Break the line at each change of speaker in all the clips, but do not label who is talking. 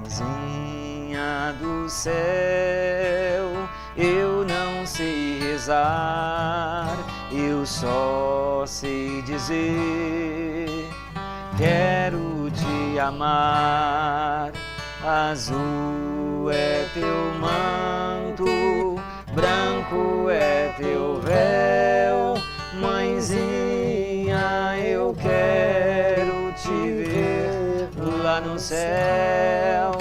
Mãezinha do céu, eu não sei rezar, eu só sei dizer: quero te amar. Azul é teu manto, branco é teu véu. Mãezinha, eu quero te ver lá no céu.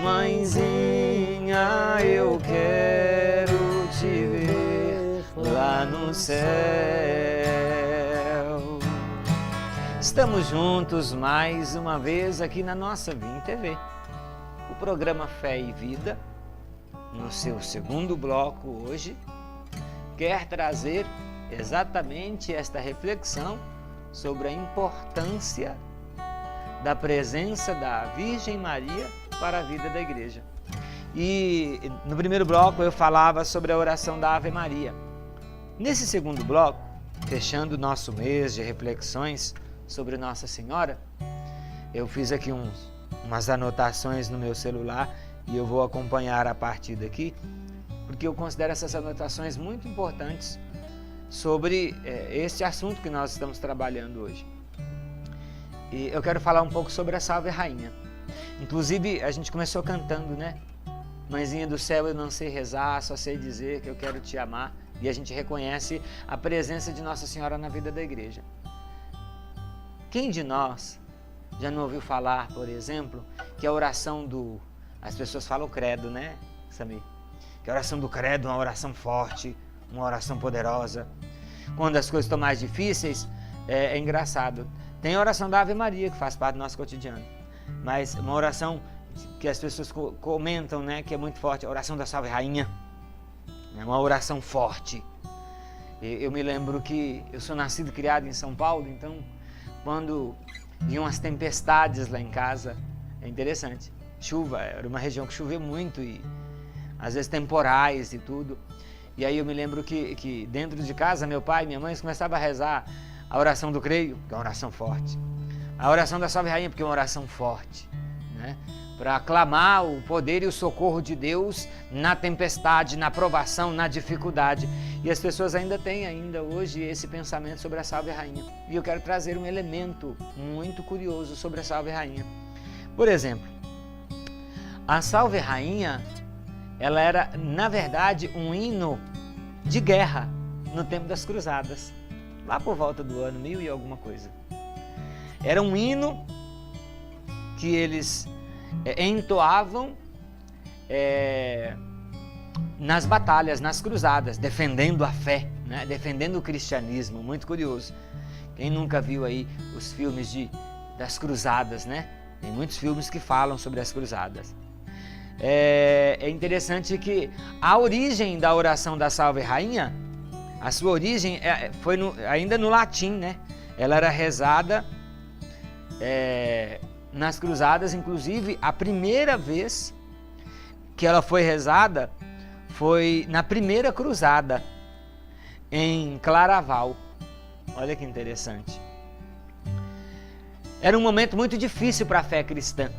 Mãezinha, eu quero te ver lá no céu. Estamos juntos mais uma vez aqui na nossa Vim TV. O programa Fé e Vida, no seu segundo bloco hoje, quer trazer exatamente esta reflexão sobre a importância da presença da Virgem Maria para a vida da igreja. E no primeiro bloco eu falava sobre a oração da Ave Maria. Nesse segundo bloco, fechando o nosso mês de reflexões sobre Nossa Senhora, eu fiz aqui umas anotações no meu celular e eu vou acompanhar a partir daqui, porque eu considero essas anotações muito importantes sobre este assunto que nós estamos trabalhando hoje. E eu quero falar um pouco sobre a Salve Rainha. Inclusive, a gente começou cantando, né? Mãezinha do céu, eu não sei rezar, só sei dizer que eu quero te amar. E a gente reconhece a presença de Nossa Senhora na vida da igreja. Quem de nós já não ouviu falar, por exemplo, que a oração as pessoas falam o credo, né, Samir? Que a oração do credo é uma oração forte, uma oração poderosa. Quando as coisas estão mais difíceis, é engraçado. Tem a oração da Ave Maria, que faz parte do nosso cotidiano. Mas uma oração que as pessoas comentam, né, que é muito forte, a oração da Salve Rainha. É uma oração forte. Eu me lembro que eu sou nascido e criado em São Paulo, então quando vinham as tempestades lá em casa, é interessante. Chuva, era uma região que chovia muito e às vezes temporais e tudo. E aí eu me lembro que dentro de casa, meu pai e minha mãe começavam a rezar a oração do creio, que é uma oração forte. A oração da Salve Rainha, porque é uma oração forte, né? Para aclamar o poder e o socorro de Deus na tempestade, na provação, na dificuldade. E as pessoas ainda têm hoje esse pensamento sobre a Salve Rainha. E eu quero trazer um elemento muito curioso sobre a Salve Rainha. Por exemplo, a Salve Rainha, ela era, na verdade, um hino de guerra no tempo das cruzadas, lá por volta do ano 1000 e alguma coisa. Era um hino que eles entoavam nas batalhas, nas cruzadas, defendendo a fé, né? Defendendo o cristianismo. Muito curioso. Quem nunca viu aí os filmes das cruzadas, né? Tem muitos filmes que falam sobre as cruzadas. É interessante que a origem da oração da Salve Rainha, a sua origem foi ainda no latim, né? Ela era rezada nas cruzadas, inclusive a primeira vez que ela foi rezada foi na primeira cruzada, em Claraval. Olha que interessante. Era um momento muito difícil para a fé cristã.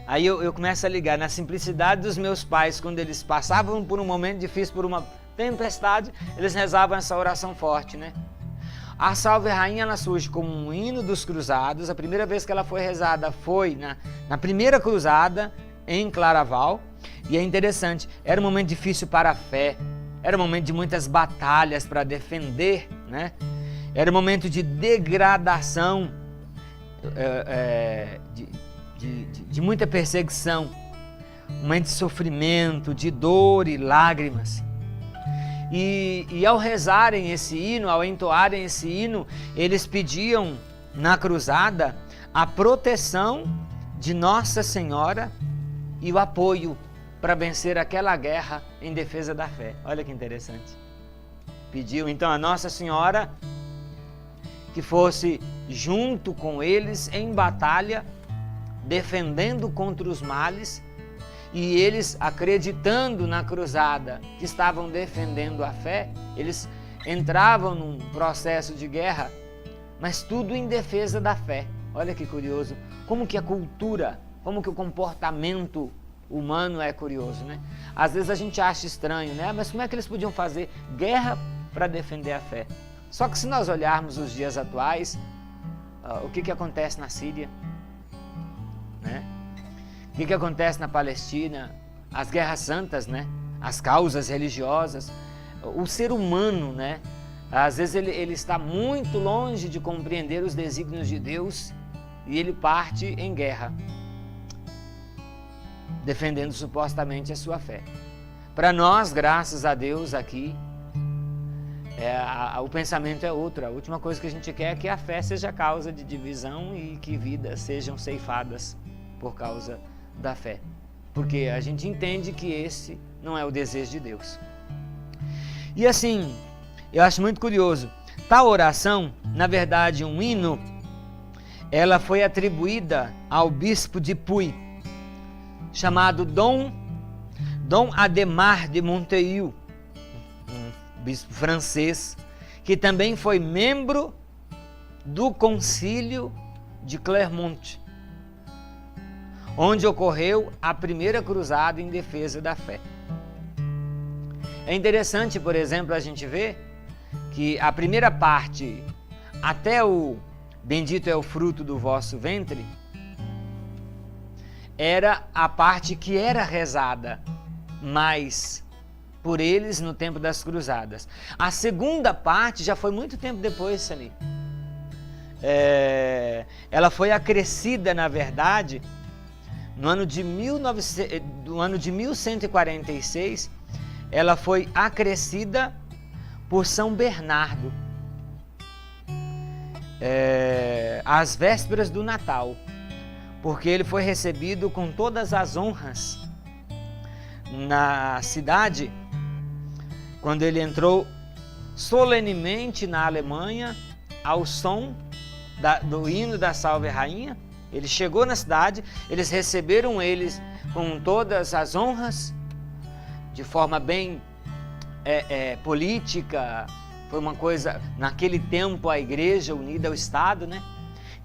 Aí eu começo a ligar na simplicidade dos meus pais, quando eles passavam por um momento difícil, por uma tempestade, eles rezavam essa oração forte, né? A Salve Rainha, ela surge como um hino dos cruzados. A primeira vez que ela foi rezada foi na primeira cruzada, em Claraval. E é interessante, era um momento difícil para a fé, era um momento de muitas batalhas para defender, né? Era um momento de degradação, de muita perseguição, um momento de sofrimento, de dor e lágrimas. E ao rezarem esse hino, ao entoarem esse hino, eles pediam na cruzada a proteção de Nossa Senhora e o apoio para vencer aquela guerra em defesa da fé. Olha que interessante. Pediu então a Nossa Senhora que fosse junto com eles em batalha, defendendo contra os males. E eles, acreditando na cruzada, que estavam defendendo a fé, eles entravam num processo de guerra, mas tudo em defesa da fé. Olha que curioso, como que a cultura como que o comportamento humano é curioso, né? Às vezes a gente acha estranho, né? Mas como é que eles podiam fazer guerra para defender a fé? Só que se nós olharmos os dias atuais, o que acontece na Síria, né? O que acontece na Palestina, as guerras santas, né? As causas religiosas, o ser humano, né? Às vezes ele está muito longe de compreender os desígnios de Deus e ele parte em guerra, defendendo supostamente a sua fé. Para nós, graças a Deus aqui, o pensamento é outro. A última coisa que a gente quer é que a fé seja causa de divisão e que vidas sejam ceifadas por causa da fé. Porque a gente entende que esse não é o desejo de Deus. E assim, eu acho muito curioso, tal oração, na verdade um hino, ela foi atribuída ao bispo de Puy, chamado Dom Adhemar de Montaigu, um bispo francês, que também foi membro do Concílio de Clermont, onde ocorreu a primeira cruzada em defesa da fé. É interessante, por exemplo, a gente ver que a primeira parte, até o bendito é o fruto do vosso ventre, era a parte que era rezada mais por eles no tempo das cruzadas. A segunda parte já foi muito tempo depois ali. Ela foi acrescida, na verdade, no ano de 1146, ela foi acrescida por São Bernardo, às vésperas do Natal, porque ele foi recebido com todas as honras na cidade, quando ele entrou solenemente na Alemanha, ao som do hino da Salve Rainha. Ele chegou na cidade, eles receberam eles com todas as honras, de forma bem política. Foi uma coisa, naquele tempo, a igreja unida ao Estado, né?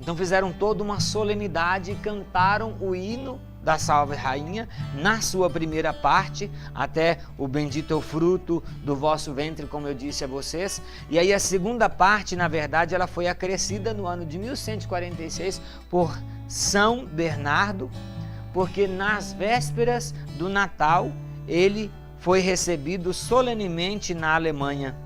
Então fizeram toda uma solenidade e cantaram o hino da Salve Rainha na sua primeira parte, até o bendito é o fruto do vosso ventre, como eu disse a vocês. E aí a segunda parte, na verdade, ela foi acrescida no ano de 1146 por São Bernardo, porque nas vésperas do Natal ele foi recebido solenemente na Alemanha.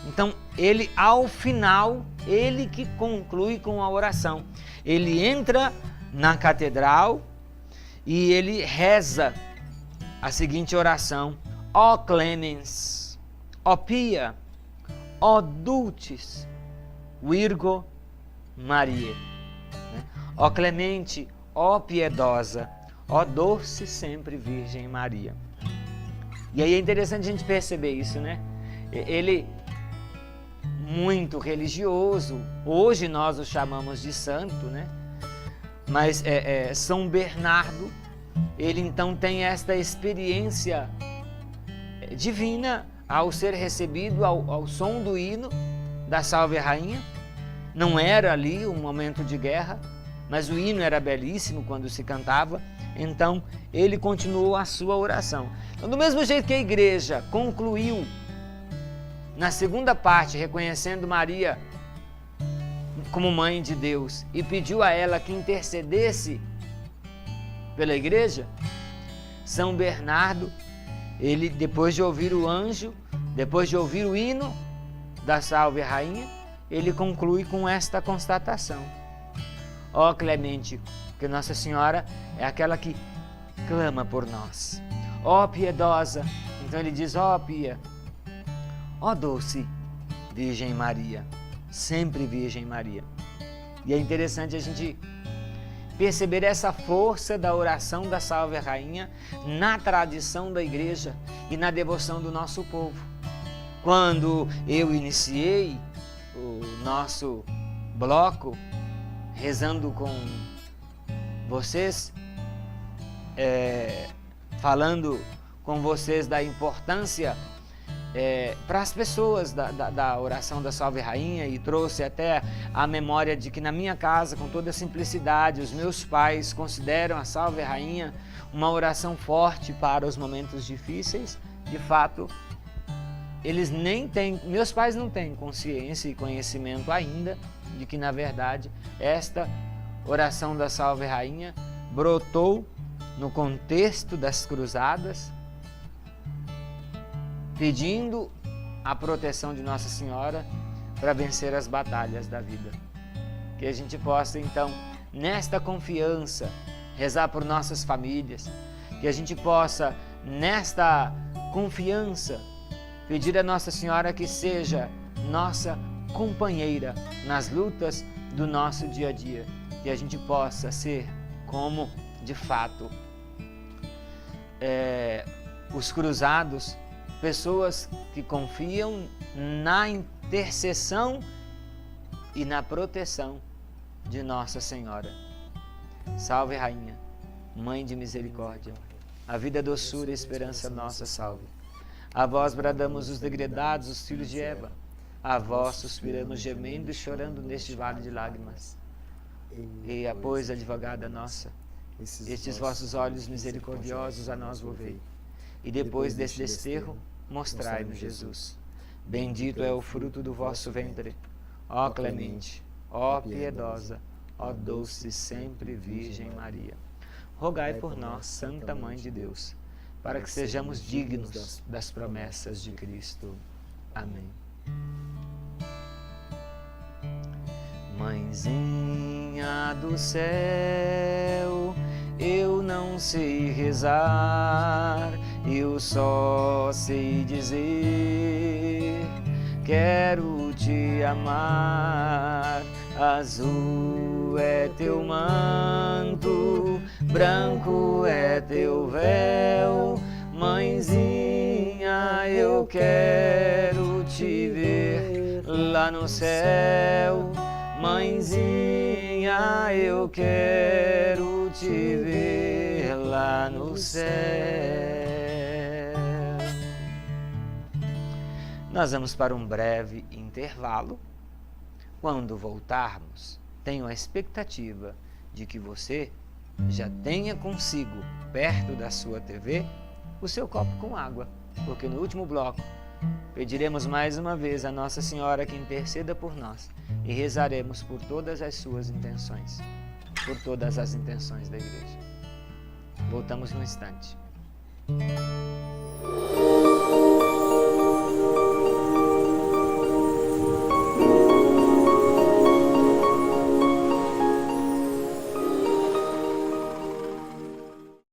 Então ele, ao final, ele que conclui com a oração. Ele entra na catedral e ele reza a seguinte oração: ó clemens, ó pia, ó dulcis, Virgo Maria. Ó clemente, ó piedosa, ó doce sempre Virgem Maria. E aí é interessante a gente perceber isso, né? Ele, muito religioso, hoje nós o chamamos de santo, né? Mas São Bernardo, ele então tem esta experiência divina ao ser recebido ao som do hino da Salve Rainha. Não era ali um momento de guerra, mas o hino era belíssimo quando se cantava. Então ele continuou a sua oração. Então, do mesmo jeito que a igreja concluiu na segunda parte, reconhecendo Maria como mãe de Deus e pediu a ela que intercedesse pela igreja, São Bernardo, ele, depois de ouvir o anjo, depois de ouvir o hino da Salve Rainha, ele conclui com esta constatação: ó clemente, porque Nossa Senhora é aquela que clama por nós. Ó piedosa, então ele diz: ó pia, ó doce Virgem Maria, sempre Virgem Maria. E é interessante a gente perceber essa força da oração da Salve Rainha na tradição da igreja e na devoção do nosso povo. Quando eu iniciei o nosso bloco, rezando com vocês, falando com vocês da importância para as pessoas da oração da Salve Rainha, e trouxe até a memória de que na minha casa, com toda a simplicidade, os meus pais consideram a Salve Rainha uma oração forte para os momentos difíceis. De fato, meus pais não têm consciência e conhecimento ainda de que, na verdade, esta oração da Salve Rainha brotou no contexto das cruzadas, pedindo a proteção de Nossa Senhora para vencer as batalhas da vida. Que a gente possa, então, nesta confiança, rezar por nossas famílias, que a gente possa, nesta confiança, pedir a Nossa Senhora que seja nossa companheira nas lutas do nosso dia a dia, que a gente possa ser como, de fato, os cruzados, pessoas que confiam na intercessão e na proteção de Nossa Senhora. Salve Rainha, Mãe de Misericórdia, a vida, doçura e esperança nossa, salve. A vós bradamos os degredados, os filhos de Eva, a vós suspiramos gemendo e chorando neste vale de lágrimas. E, pois, advogada nossa, estes vossos olhos misericordiosos a nós volvei, e depois deste desterro, mostrai-nos Jesus. Bendito é o fruto do vosso ventre, ó clemente, ó piedosa, ó doce sempre Virgem Maria. Rogai por nós, Santa Mãe de Deus, para que sejamos dignos das promessas de Cristo. Amém. Mãezinha do céu, eu não sei rezar, eu só sei dizer: quero te amar. Azul é teu manto, branco é teu véu. Mãezinha, eu quero te ver lá no céu. Mãezinha, eu quero te ver lá no céu. Nós vamos para um breve intervalo. Quando voltarmos, tenho a expectativa de que você já tenha consigo, perto da sua TV, o seu copo com água, porque no último bloco pediremos mais uma vez a Nossa Senhora que interceda por nós e rezaremos por todas as suas intenções, por todas as intenções da Igreja. Voltamos num instante.